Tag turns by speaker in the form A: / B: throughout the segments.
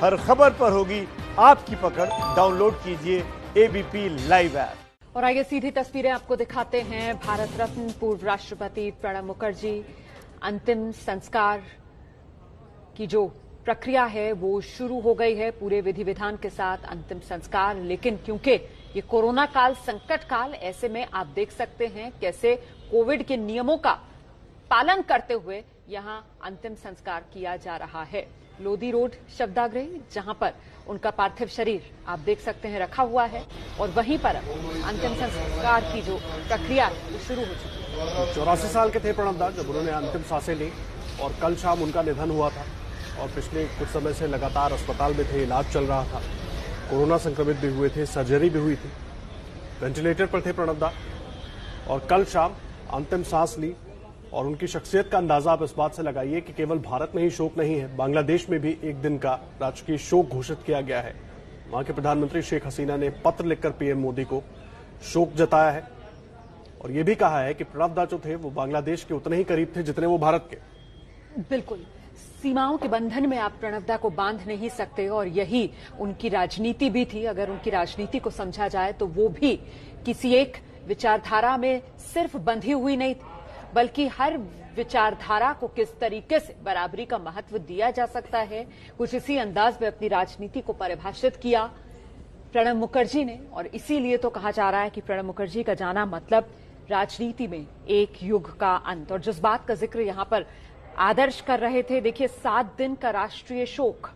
A: हर खबर पर होगी आपकी पकड़। डाउनलोड कीजिए एबीपी लाइव ऐप।
B: और आइए सीधी तस्वीरें आपको दिखाते हैं। भारत रत्न पूर्व राष्ट्रपति प्रणब मुखर्जी अंतिम संस्कार की जो प्रक्रिया है वो शुरू हो गई है पूरे विधि विधान के साथ अंतिम संस्कार। लेकिन क्योंकि ये कोरोना काल संकट काल, ऐसे में आप देख सकते हैं कैसे कोविड के नियमों का पालन करते हुए यहां अंतिम संस्कार किया जा रहा है। लोधी रोड शवदाह जहां पर उनका पार्थिव शरीर आप देख सकते हैं रखा हुआ है और वहीं पर अंतिम संस्कार की जो प्रक्रिया है वो शुरू हो चुकी है।
C: 84 साल के थे प्रणब दा जब उन्होंने अंतिम सांसें ली और कल शाम उनका निधन हुआ था और पिछले कुछ समय से लगातार अस्पताल में थे, इलाज चल रहा था। कोरोना संक्रमित भी हुए थे, सर्जरी भी हुई थी, वेंटिलेटर पर थे प्रणब दा और कल शाम अंतिम सांस ली। और उनकी शख्सियत का अंदाजा आप इस बात से लगाइए कि केवल भारत में ही शोक नहीं है, बांग्लादेश में भी एक दिन का राजकीय शोक घोषित किया गया है। वहां के प्रधानमंत्री शेख हसीना ने पत्र लिखकर पीएम मोदी को शोक जताया है और यह भी कहा है कि प्रणब दा जो थे वो बांग्लादेश के उतने ही करीब थे जितने वो भारत के।
B: बिल्कुल, सीमाओं के बंधन में आप प्रणब दा को बांध नहीं सकते और यही उनकी राजनीति भी थी। अगर उनकी राजनीति को समझा जाए तो वो भी किसी एक विचारधारा में सिर्फ बंधी हुई नहीं थी, बल्कि हर विचारधारा को किस तरीके से बराबरी का महत्व दिया जा सकता है, कुछ इसी अंदाज में अपनी राजनीति को परिभाषित किया प्रणब मुखर्जी ने। और इसीलिए तो कहा जा रहा है कि प्रणब मुखर्जी का जाना मतलब राजनीति में एक युग का अंत। और जिस बात का जिक्र यहां पर आदर्श कर रहे थे, देखिए 7 दिन का राष्ट्रीय शोक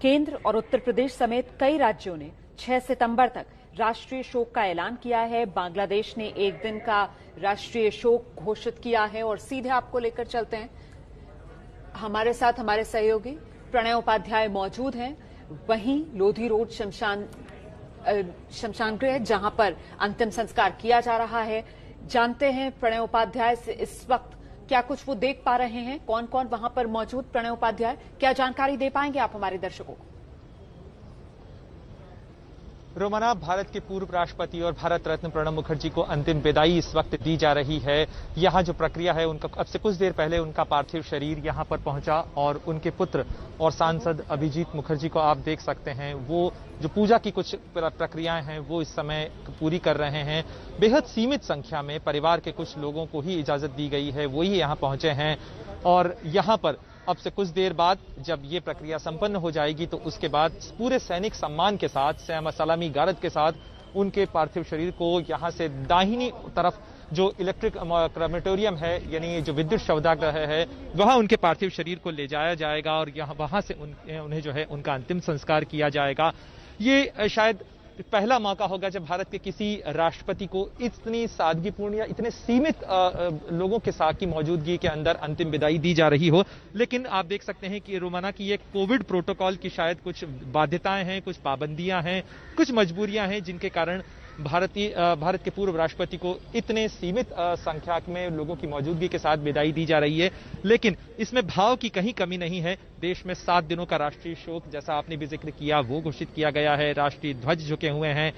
B: केंद्र और उत्तर प्रदेश समेत कई राज्यों ने 6 सितंबर तक राष्ट्रीय शोक का ऐलान किया है। बांग्लादेश ने एक दिन का राष्ट्रीय शोक घोषित किया है। और सीधे आपको लेकर चलते हैं, हमारे साथ हमारे सहयोगी प्रणय उपाध्याय मौजूद हैं वहीं लोधी रोड शमशान गृह जहां पर अंतिम संस्कार किया जा रहा है। जानते हैं प्रणय उपाध्याय से इस वक्त क्या कुछ वो देख पा रहे हैं, कौन कौन वहां पर मौजूद। प्रणय उपाध्याय, क्या जानकारी दे पाएंगे आप हमारे दर्शकों को?
D: रोमाना, भारत के पूर्व राष्ट्रपति और भारत रत्न प्रणब मुखर्जी को अंतिम विदाई इस वक्त दी जा रही है। यहाँ जो प्रक्रिया है उनका अब से कुछ देर पहले उनका पार्थिव शरीर यहाँ पर पहुंचा और उनके पुत्र और सांसद अभिजीत मुखर्जी को आप देख सकते हैं, वो जो पूजा की कुछ प्रक्रियाएं हैं वो इस समय पूरी कर रहे हैं। बेहद सीमित संख्या में परिवार के कुछ लोगों को ही इजाजत दी गई है, वही यहाँ पहुंचे हैं। और यहाँ पर अब से कुछ देर बाद जब ये प्रक्रिया संपन्न हो जाएगी तो उसके बाद पूरे सैनिक सम्मान के साथ, सलामी गारद के साथ उनके पार्थिव शरीर को यहां से दाहिनी तरफ जो इलेक्ट्रिक क्रेमेटोरियम है, यानी जो विद्युत शवदाह है, वहां उनके पार्थिव शरीर को ले जाया जाएगा और वहां से उन्हें जो है उनका अंतिम संस्कार किया जाएगा। ये शायद पहला मौका होगा जब भारत के किसी राष्ट्रपति को इतनी सादगीपूर्ण या इतने सीमित लोगों के साथ की मौजूदगी के अंदर अंतिम विदाई दी जा रही हो। लेकिन आप देख सकते हैं कि रोमाना की ये कोविड प्रोटोकॉल की शायद कुछ बाध्यताएं हैं, कुछ पाबंदियां हैं, कुछ मजबूरियां हैं जिनके कारण भारत के पूर्व राष्ट्रपति को इतने सीमित संख्या में लोगों की मौजूदगी के साथ विदाई दी जा रही है। लेकिन इसमें भाव की कहीं कमी नहीं है। देश में 7 दिनों का राष्ट्रीय शोक, जैसा आपने भी जिक्र किया, वो घोषित किया गया है। राष्ट्रीय ध्वज झुके हुए हैं।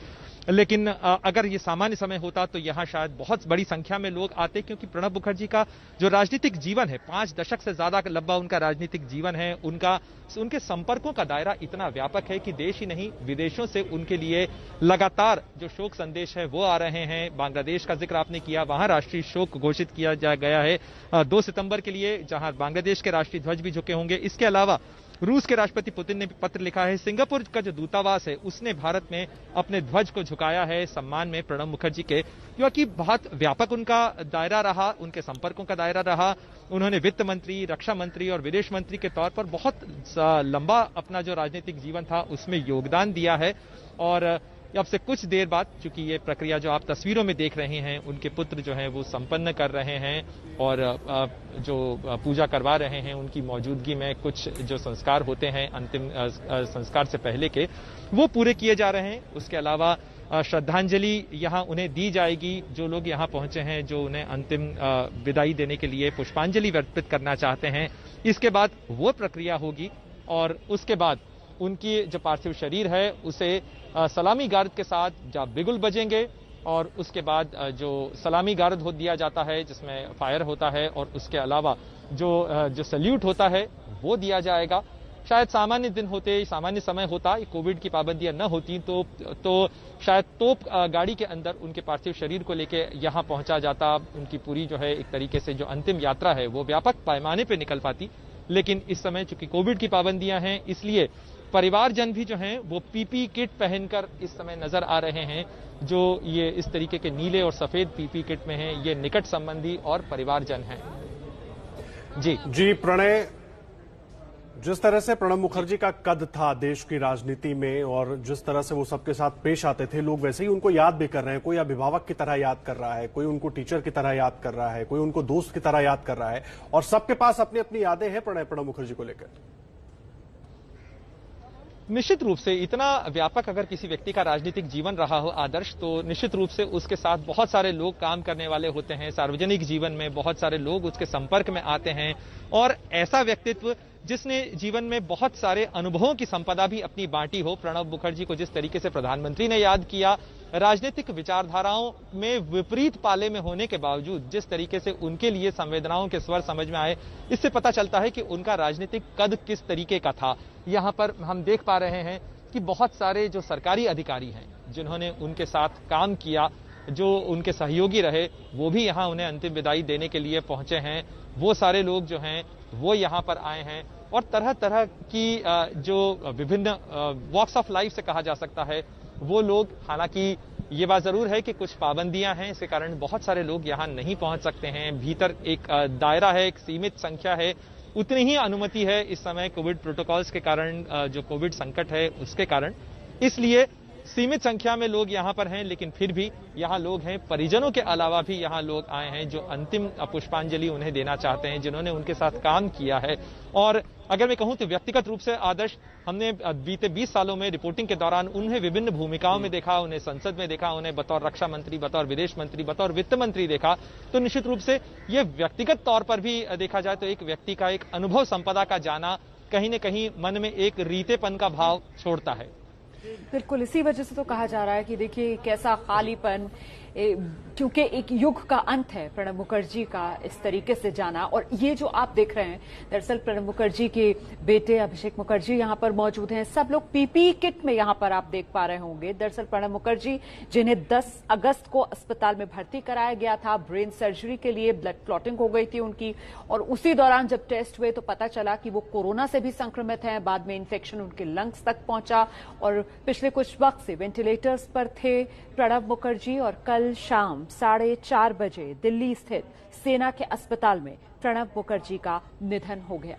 D: लेकिन अगर ये सामान्य समय होता तो यहाँ शायद बहुत बड़ी संख्या में लोग आते, क्योंकि प्रणब मुखर्जी का जो राजनीतिक जीवन है, 5 दशक से ज्यादा लंबा उनका राजनीतिक जीवन है। उनके संपर्कों का दायरा इतना व्यापक है कि देश ही नहीं विदेशों से उनके लिए लगातार जो शोक संदेश है वो आ रहे हैं। बांग्लादेश का जिक्र आपने किया, वहां राष्ट्रीय शोक घोषित किया गया है 2 सितंबर के लिए, जहां बांग्लादेश के राष्ट्रीय ध्वज भी झुके होंगे। इसके अलावा रूस के राष्ट्रपति पुतिन ने भी पत्र लिखा है। सिंगापुर का जो दूतावास है उसने भारत में अपने ध्वज को झुकाया है सम्मान में प्रणब मुखर्जी के, क्योंकि बहुत व्यापक उनका दायरा रहा, उनके संपर्कों का दायरा रहा। उन्होंने वित्त मंत्री, रक्षा मंत्री और विदेश मंत्री के तौर पर बहुत लंबा अपना जो राजनीतिक जीवन था उसमें योगदान दिया है। और अब से कुछ देर बाद, चूंकि ये प्रक्रिया जो आप तस्वीरों में देख रहे हैं, उनके पुत्र जो हैं वो संपन्न कर रहे हैं और जो पूजा करवा रहे हैं उनकी मौजूदगी में कुछ जो संस्कार होते हैं अंतिम संस्कार से पहले के, वो पूरे किए जा रहे हैं। उसके अलावा श्रद्धांजलि यहाँ उन्हें दी जाएगी। जो लोग यहाँ पहुंचे हैं, जो उन्हें अंतिम विदाई देने के लिए पुष्पांजलि अर्पित करना चाहते हैं, इसके बाद वो प्रक्रिया होगी और उसके बाद उनकी जो पार्थिव शरीर है उसे सलामी गारद के साथ जब बिगुल बजेंगे और उसके बाद जो सलामी गारद हो दिया जाता है जिसमें फायर होता है और उसके अलावा जो सल्यूट होता है वो दिया जाएगा। शायद सामान्य दिन होते, सामान्य समय होता, कोविड की पाबंदियां न होती तो शायद तोप गाड़ी के अंदर उनके पार्थिव शरीर को लेके यहां पहुंचा जाता। उनकी पूरी जो है एक तरीके से जो अंतिम यात्रा है वो व्यापक पैमाने पे निकल पाती। लेकिन इस समय चूंकि कोविड की पाबंदियां हैं, इसलिए परिवारजन भी जो हैं वो पीपी किट पहनकर इस समय नजर आ रहे हैं। जो ये इस तरीके के नीले और सफेद पीपी किट में हैं, ये निकट संबंधी और परिवारजन हैं। जी
C: प्रणय, जिस तरह से प्रणब मुखर्जी का कद था देश की राजनीति में और जिस तरह से वो सबके साथ पेश आते थे, लोग वैसे ही उनको याद भी कर रहे हैं। कोई अभिभावक की तरह याद कर रहा है, कोई उनको टीचर की तरह याद कर रहा है, कोई उनको दोस्त की तरह याद कर रहा है, और सबके पास अपनी अपनी यादें हैं प्रणब मुखर्जी को लेकर।
D: निश्चित रूप से इतना व्यापक अगर किसी व्यक्ति का राजनीतिक जीवन रहा हो आदर्श, तो निश्चित रूप से उसके साथ बहुत सारे लोग काम करने वाले होते हैं। सार्वजनिक जीवन में बहुत सारे लोग उसके संपर्क में आते हैं, और ऐसा व्यक्तित्व जिसने जीवन में बहुत सारे अनुभवों की संपदा भी अपनी बांटी हो। प्रणब मुखर्जी को जिस तरीके से प्रधानमंत्री ने याद किया, राजनीतिक विचारधाराओं में विपरीत पाले में होने के बावजूद जिस तरीके से उनके लिए संवेदनाओं के स्वर समझ में आए, इससे पता चलता है कि उनका राजनीतिक कद किस तरीके का था। यहां पर हम देख पा रहे हैं कि बहुत सारे जो सरकारी अधिकारी हैं जिन्होंने उनके साथ काम किया, जो उनके सहयोगी रहे, वो भी यहां उन्हें अंतिम विदाई देने के लिए पहुंचे हैं। वो सारे लोग जो हैं वो यहां पर आए हैं, और तरह तरह की जो विभिन्न वॉक्स ऑफ लाइफ से कहा जा सकता है वो लोग, हालांकि ये बात जरूर है कि कुछ पाबंदियां हैं, इसके कारण बहुत सारे लोग यहां नहीं पहुंच सकते हैं। भीतर एक दायरा है, एक सीमित संख्या है, उतनी ही अनुमति है इस समय कोविड प्रोटोकॉल्स के कारण, जो कोविड संकट है उसके कारण, इसलिए सीमित संख्या में लोग यहां पर हैं। लेकिन फिर भी यहां लोग हैं, परिजनों के अलावा भी यहां लोग आए हैं जो अंतिम पुष्पांजलि उन्हें देना चाहते हैं, जिन्होंने उनके साथ काम किया है। और अगर मैं कहूं तो व्यक्तिगत रूप से आदर्श, हमने बीते 20 सालों में रिपोर्टिंग के दौरान उन्हें विभिन्न भूमिकाओं में देखा, उन्हें संसद में देखा, उन्हें बतौर रक्षा मंत्री, बतौर विदेश मंत्री, बतौर वित्त मंत्री देखा। तो निश्चित रूप से ये व्यक्तिगत तौर पर भी देखा जाए तो एक व्यक्ति का एक अनुभव संपदा का जाना कहीं न कहीं मन में एक रीतेपन का भाव छोड़ता है।
B: बिल्कुल, इसी वजह से तो कहा जा रहा है कि देखिए कैसा खालीपन, क्योंकि एक युग का अंत है प्रणब मुखर्जी का इस तरीके से जाना। और ये जो आप देख रहे हैं, दरअसल प्रणब मुखर्जी के बेटे अभिषेक मुखर्जी यहाँ पर मौजूद हैं। सब लोग पीपी किट में यहाँ पर आप देख पा रहे होंगे। दरअसल प्रणब मुखर्जी, जिन्हें 10 अगस्त को अस्पताल में भर्ती कराया गया था ब्रेन सर्जरी के लिए, ब्लड क्लॉटिंग हो गई थी उनकी, और उसी दौरान जब टेस्ट हुए तो पता चला कि वो कोरोना से भी संक्रमित हैं। बाद में इन्फेक्शन उनके लंग्स तक पहुंचा और पिछले कुछ वक्त से वेंटिलेटर्स पर थे प्रणब मुखर्जी। और कल शाम 4:30 बजे दिल्ली स्थित सेना के अस्पताल में प्रणब मुखर्जी का निधन हो गया।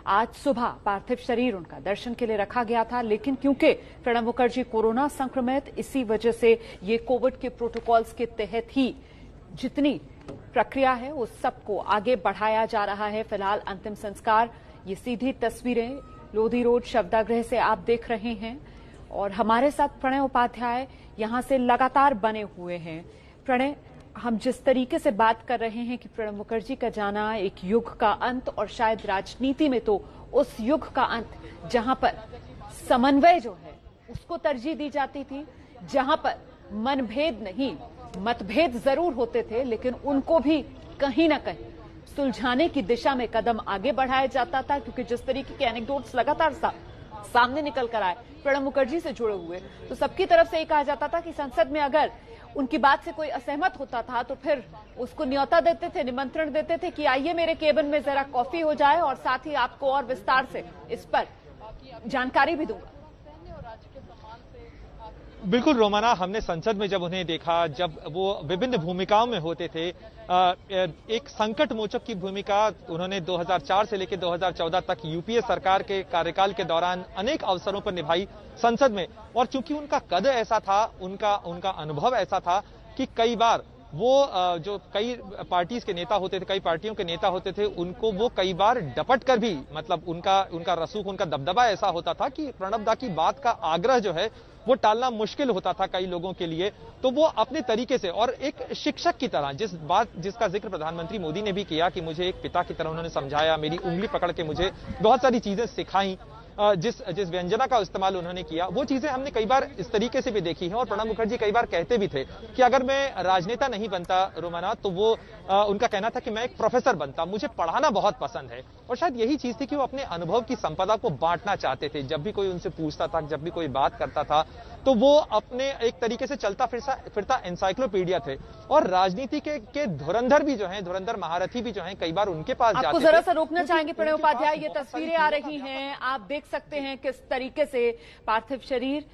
B: आज सुबह पार्थिव शरीर उनका दर्शन के लिए रखा गया था, लेकिन क्योंकि प्रणब मुखर्जी कोरोना संक्रमित, इसी वजह से ये कोविड के प्रोटोकॉल्स के तहत ही जितनी प्रक्रिया है उस सबको आगे बढ़ाया जा रहा है। फिलहाल अंतिम संस्कार, ये सीधी तस्वीरें लोधी रोड शवदागृह से आप देख रहे हैं, और हमारे साथ प्रणय उपाध्याय यहां से लगातार बने हुए हैं। प्रणय, हम जिस तरीके से बात कर रहे हैं कि प्रणब मुखर्जी का जाना एक युग का अंत, और शायद राजनीति में तो उस युग का अंत जहां पर समन्वय जो है उसको तरजीह दी जाती थी, जहां पर मनभेद नहीं मतभेद जरूर होते थे, लेकिन उनको भी कहीं ना कहीं सुलझाने की दिशा में कदम आगे बढ़ाया जाता था। क्योंकि जिस तरीके के एनेक्डोट्स लगातार सामने निकल कर आए प्रणब मुखर्जी से जुड़े हुए, तो सबकी तरफ से ये कहा जाता था कि संसद में अगर उनकी बात से कोई असहमत होता था तो फिर उसको न्योता देते थे, निमंत्रण देते थे कि आइए मेरे केबिन में जरा कॉफी हो जाए और साथ ही आपको और विस्तार से इस पर जानकारी भी दूंगा।
D: बिल्कुल रोमाना, हमने संसद में जब उन्हें देखा, जब वो विभिन्न भूमिकाओं में होते थे, एक संकट मोचक की भूमिका उन्होंने 2004 से लेकर 2014 तक यूपीए सरकार के कार्यकाल के दौरान अनेक अवसरों पर निभाई संसद में। और चूंकि उनका कद ऐसा था, उनका अनुभव ऐसा था कि कई बार वो जो कई पार्टीज के नेता होते थे, कई पार्टियों के नेता होते थे, उनको वो कई बार डपट कर भी, मतलब उनका रसूख, उनका दबदबा ऐसा होता था कि प्रणब दा की बात का आग्रह जो है वो टालना मुश्किल होता था कई लोगों के लिए। तो वो अपने तरीके से, और एक शिक्षक की तरह, जिसका जिक्र प्रधानमंत्री मोदी ने भी किया कि मुझे एक पिता की तरह उन्होंने समझाया, मेरी उंगली पकड़ के मुझे बहुत सारी चीजें सिखाई, जिस व्यंजना का इस्तेमाल उन्होंने किया, वो चीजें हमने कई बार इस तरीके से भी देखी हैं। और प्रणब मुखर्जी कई बार कहते भी थे कि अगर मैं राजनेता नहीं बनता रोमाना, तो वो उनका कहना था कि मैं एक प्रोफेसर बनता, मुझे पढ़ाना बहुत पसंद है। और शायद यही चीज थी कि वो अपने अनुभव की संपदा को बांटना चाहते थे। जब भी कोई उनसे पूछता था, जब भी कोई बात करता था, तो वो अपने एक तरीके से चलता फिरता एनसाइक्लोपीडिया थे। और राजनीति के धुरंधर भी जो हैं, धुरंधर महारथी भी जो हैं, कई बार उनके पास जाते थे।
B: आपको जरा सा रोकना चाहेंगे प्रणय उपाध्याय, ये तस्वीरें आ रही हैं, आप देख सकते हैं किस तरीके से पार्थिव शरीर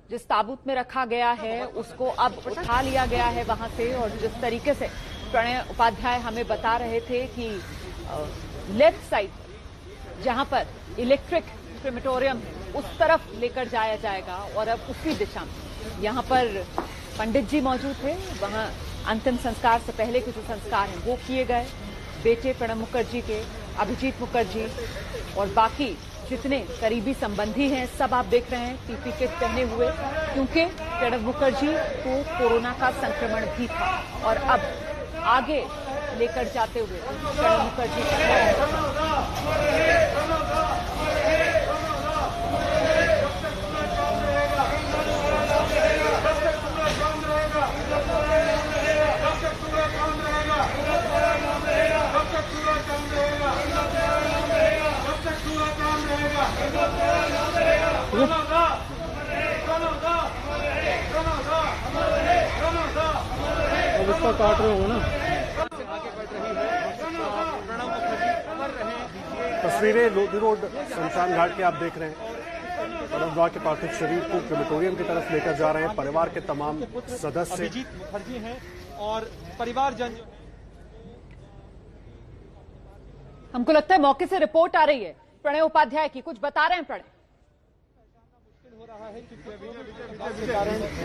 B: जिस ताबूत में रखा गया है उसको अब उठा लिया गया है वहां से। और जिस तरीके से प्रणय उपाध्याय हमें बता रहे थे कि लेफ्ट साइड जहां पर इलेक्ट्रिक क्रेमेटोरियम है उस तरफ लेकर जाया जाएगा। और अब उसी दिशा में यहां पर पंडित जी मौजूद थे, वहां अंतिम संस्कार से पहले के जो संस्कार हैं वो किए गए। बेटे प्रणब मुखर्जी के, अभिजीत मुखर्जी और बाकी जितने करीबी संबंधी हैं सब आप देख रहे हैं पीपी किट पहने हुए, क्योंकि प्रणब मुखर्जी को कोरोना का संक्रमण भी था। और अब आगे लेकर जाते हुए प्रणब मुखर्जी
C: उसका काट रहे हो ना। तस्वीरें लोधी रोड शमशान घाट के आप देख रहे हैं। प्रणब के पार्थिव शरीर को क्रेमेटोरियम की तरफ लेकर जा रहे हैं। परिवार के तमाम सदस्य
D: अभिजीत मुखर्जी हैं और परिवारजन।
B: हमको लगता है मौके से रिपोर्ट आ रही है प्रणय उपाध्याय की, कुछ बता रहे हैं प्रणय।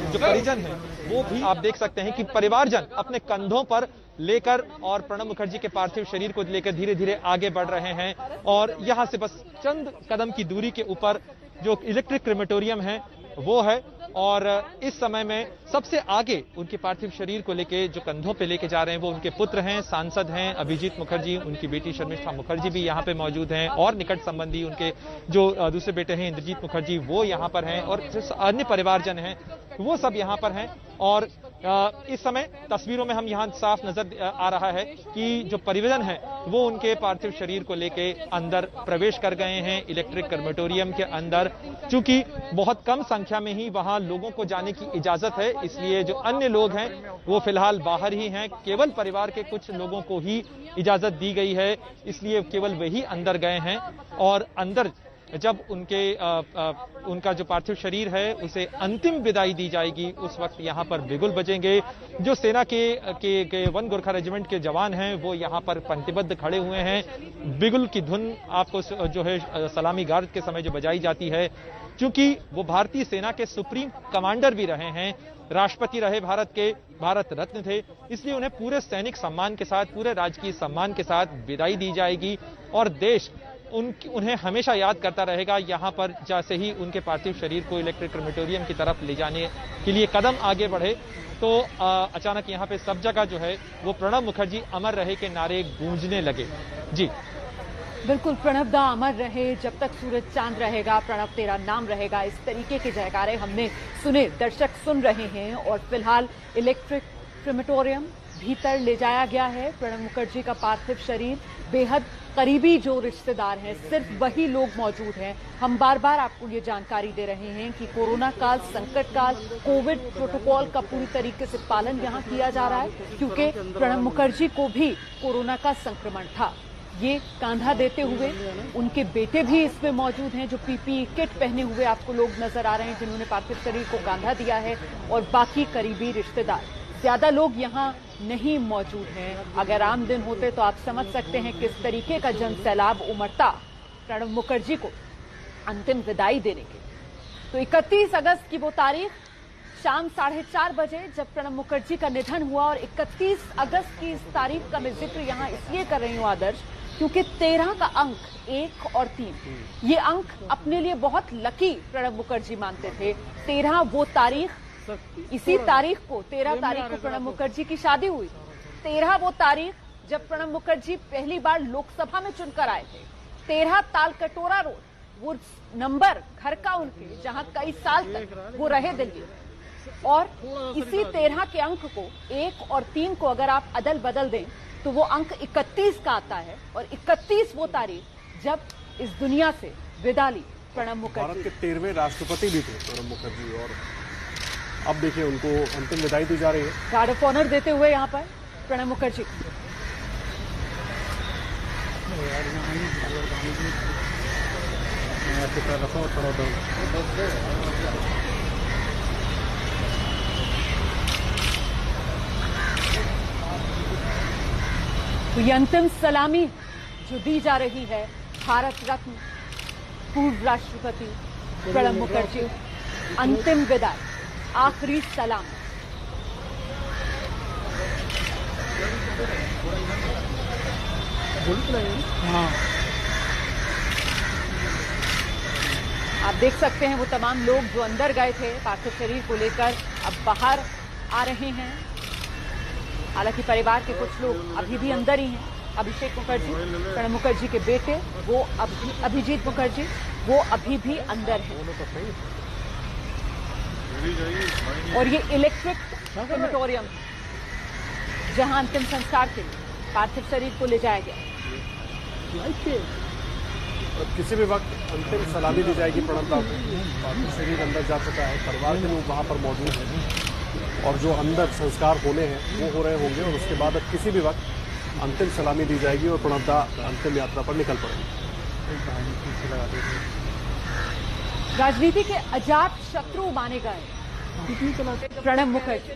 D: जो परिजन हैं वो भी आप देख सकते हैं कि परिवारजन अपने कंधों पर लेकर और प्रणब मुखर्जी के पार्थिव शरीर को लेकर धीरे धीरे आगे बढ़ रहे हैं। और यहां से बस चंद कदम की दूरी के ऊपर जो इलेक्ट्रिक क्रेमेटोरियम है वो है। और इस समय में सबसे आगे उनके पार्थिव शरीर को लेके जो कंधों पे लेके जा रहे हैं वो उनके पुत्र हैं, सांसद हैं अभिजीत मुखर्जी, उनकी बेटी शर्मिष्ठा मुखर्जी भी यहाँ पे मौजूद हैं। और निकट संबंधी उनके जो दूसरे बेटे हैं इंद्रजीत मुखर्जी वो यहाँ पर हैं। और जो अन्य परिवारजन हैं वो सब यहाँ पर हैं। और इस समय तस्वीरों में हम यहाँ साफ नजर आ रहा है कि जो परिजन है वो उनके पार्थिव शरीर को लेके अंदर प्रवेश कर गए हैं इलेक्ट्रिक क्रेमेटोरियम के अंदर। चूंकि बहुत कम संख्या में ही वहां लोगों को जाने की इजाजत है, इसलिए जो अन्य लोग हैं वो फिलहाल बाहर ही हैं। केवल परिवार के कुछ लोगों को ही इजाजत दी गई है, इसलिए केवल वही अंदर गए हैं। और अंदर जब उनका जो पार्थिव शरीर है उसे अंतिम विदाई दी जाएगी, उस वक्त यहाँ पर बिगुल बजेंगे। जो सेना के 1 गोरखा रेजिमेंट के जवान हैं वो यहाँ पर पंक्तिबद्ध खड़े हुए हैं। बिगुल की धुन आपको जो है सलामी गार्ड के समय जो बजाई जाती है, क्योंकि वो भारतीय सेना के सुप्रीम कमांडर भी रहे हैं, राष्ट्रपति रहे भारत के, भारत रत्न थे, इसलिए उन्हें पूरे सैनिक सम्मान के साथ, पूरे राजकीय सम्मान के साथ विदाई दी जाएगी। और देश उन्हें हमेशा याद करता रहेगा। यहाँ पर जैसे ही उनके पार्थिव शरीर को इलेक्ट्रिक क्रेमेटोरियम की तरफ ले जाने के लिए कदम आगे बढ़े तो अचानक यहाँ पे सब जगह जो है वो प्रणब मुखर्जी अमर रहे के नारे गूंजने लगे। जी
B: बिल्कुल, प्रणब दा अमर रहे, जब तक सूरज चांद रहेगा प्रणब तेरा नाम रहेगा, इस तरीके के जयकारे हमने सुने, दर्शक सुन रहे हैं। और फिलहाल इलेक्ट्रिक क्रेमेटोरियम भीतर ले जाया गया है। प्रणब मुखर्जी का पार्थिव शरीर, बेहद करीबी जो रिश्तेदार हैं सिर्फ वही लोग मौजूद हैं। हम बार बार आपको ये जानकारी दे रहे हैं कि कोरोना काल, संकट काल, कोविड प्रोटोकॉल का पूरी तरीके से पालन यहाँ किया जा रहा है, क्योंकि प्रणब मुखर्जी को भी कोरोना का संक्रमण था। ये कांधा देते हुए उनके बेटे भी इसमें मौजूद हैं, जो पीपीई किट पहने हुए आपको लोग नजर आ रहे हैं, जिन्होंने पार्थिव शरीर को कांधा दिया है। और बाकी करीबी रिश्तेदार, ज्यादा लोग यहाँ नहीं मौजूद हैं। अगर आम दिन होते तो आप समझ सकते हैं किस तरीके का जन सैलाब उमड़ता प्रणब मुखर्जी को अंतिम विदाई देने के। तो 31 अगस्त की वो तारीख, शाम 4:30 बजे जब प्रणब मुखर्जी का निधन हुआ। और 31 अगस्त की इस तारीख का मैं जिक्र यहाँ इसलिए कर रही हूँ आदर्श, क्योंकि 13 का अंक, 1 और 3, ये अंक अपने लिए बहुत लकी प्रणब मुखर्जी मानते थे। 13 वो तारीख, इसी तारीख को 13 तारीख को प्रणब मुखर्जी की शादी हुई। 13 वो तारीख जब प्रणब मुखर्जी पहली बार लोकसभा में चुनकर आए थे। 13 तालकटोरा रोड, वो नंबर घर का उनके, जहां कई साल तक वो रहे दिल्ली, और इसी 13 के अंक को 1 और 3 को अगर आप अदल बदल दें तो वो अंक 31 का आता है, और 31 वो तारीख जब इस दुनिया से विदा ली प्रणब मुखर्जी।
C: भारत के 13वें राष्ट्रपति भी थे प्रणब मुखर्जी, और अब देखिए उनको अंतिम विदाई दी जा रही है।
B: गार्ड ऑफ ऑनर देते हुए यहाँ पर प्रणब मुखर्जी। तो ये अंतिम सलामी जो दी जा रही है भारत रत्न पूर्व राष्ट्रपति प्रणब मुखर्जी, अंतिम विदाई, आखिरी सलाम। आप देख सकते हैं वो तमाम लोग जो अंदर गए थे पार्थिव शरीर को लेकर अब बाहर आ रहे हैं। हालांकि परिवार के कुछ लोग अभी भी अंदर ही हैं। अभिषेक मुखर्जी, प्रणब मुखर्जी के बेटे, वो अभिजीत मुखर्जी, वो अभी भी अंदर हैं। और ये इलेक्ट्रिक क्रेमेटोरियम जहां अंतिम संस्कार के लिए पार्थिव शरीर को ले जाया गया।
C: किसी भी वक्त अंतिम सलामी दी जाएगी प्रणब दा को। पार्थिव शरीर अंदर जा चुका है, परिवार के लोग वहां पर मौजूद हैं, और जो अंदर संस्कार होने हैं वो हो रहे होंगे, और उसके बाद अब किसी भी वक्त अंतिम सलामी दी जाएगी और प्रणब दा अंतिम यात्रा पर निकल पड़ेंगे।
B: राजनीति के अजात शत्रु माने गए प्रणब मुखर्जी,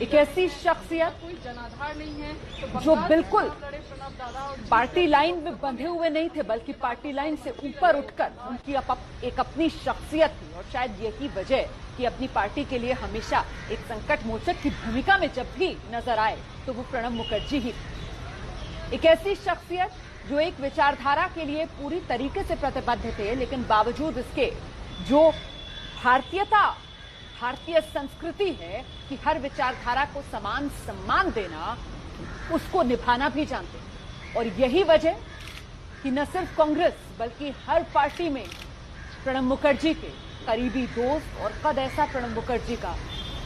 B: एक ऐसी शख्सियत जो बिल्कुल पार्टी लाइन में बंधे हुए नहीं थे, बल्कि पार्टी लाइन से ऊपर उठकर उनकी एक अपनी शख्सियत थी, और शायद यही वजह कि अपनी पार्टी के लिए हमेशा एक संकट मोचक की भूमिका में जब भी नजर आए तो वो प्रणब मुखर्जी ही। एक ऐसी शख्सियत जो एक विचारधारा के लिए पूरी तरीके से प्रतिबद्ध थे, लेकिन बावजूद इसके जो भारतीय संस्कृति है कि हर विचारधारा को समान सम्मान देना, उसको निभाना भी जानते हैं। और यही वजह कि न सिर्फ कांग्रेस बल्कि हर पार्टी में प्रणब मुखर्जी के करीबी दोस्त, और कद ऐसा प्रणब मुखर्जी का,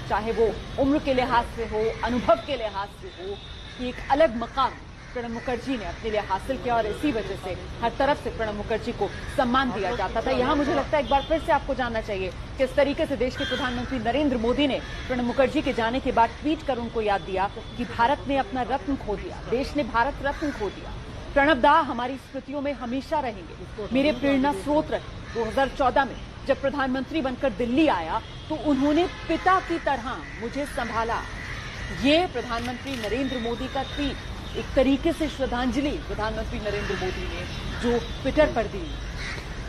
B: चाहे वो उम्र के लिहाज से हो, अनुभव के लिहाज से हो, कि एक अलग मकाम प्रणब मुखर्जी ने अपने लिए हासिल किया, और इसी वजह से हर तरफ से प्रणब मुखर्जी को सम्मान दिया जाता था। यहाँ मुझे लगता है एक बार फिर से आपको जानना चाहिए किस तरीके से देश के प्रधानमंत्री नरेंद्र मोदी ने प्रणब मुखर्जी के जाने के बाद ट्वीट कर उनको याद दिया कि भारत ने अपना रत्न खो दिया, देश ने भारत रत्न खो दिया। प्रणब दा हमारी स्मृतियों में हमेशा रहेंगे, मेरे प्रेरणा स्रोत रहे। 2014 में जब प्रधानमंत्री बनकर दिल्ली आया तो उन्होंने पिता की तरह मुझे संभाला। ये प्रधानमंत्री नरेंद्र मोदी का ट्वीट, एक तरीके से श्रद्धांजलि प्रधानमंत्री नरेंद्र मोदी ने जो ट्विटर पर दी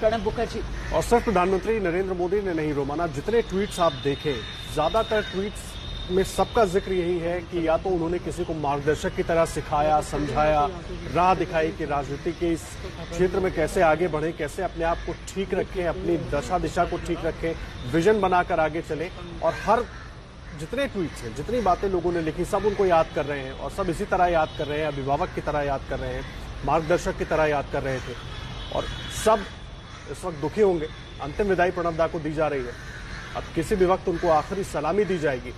B: प्रणब मुखर्जी।
C: और सिर्फ प्रधानमंत्री नरेंद्र मोदी ने नहीं रोमाना, जितने ट्वीट्स आप देखें, ज्यादातर ट्वीट्स में सबका जिक्र यही है कि या तो उन्होंने किसी को मार्गदर्शक की तरह सिखाया, समझाया, राह दिखाई कि राजनीति के इस क्षेत्र में कैसे आगे बढ़े, कैसे अपने आप को ठीक रखें, अपनी दशा दिशा को ठीक रखें, विजन बनाकर आगे चले। और हर जितने ट्वीट्स हैं, जितनी बातें लोगों ने लिखी, सब उनको याद कर रहे हैं, और सब इसी तरह याद कर रहे हैं, अभिभावक की तरह याद कर रहे हैं, मार्गदर्शक की तरह याद कर रहे थे, और सब इस वक्त दुखी होंगे। अंतिम विदाई प्रणब दा को दी जा रही है, अब किसी भी वक्त उनको आखिरी सलामी दी जाएगी।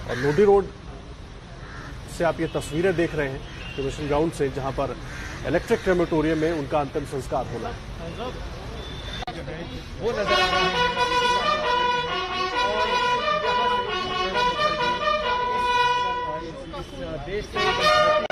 C: और लोधी रोड से आप ये तस्वीरें देख रहे हैं क्रिमिशन ग्राउंड से, जहां पर इलेक्ट्रिक क्रेमेटोरियम में उनका अंतिम संस्कार होना है।
D: वो नजर आ रहे हैं देश से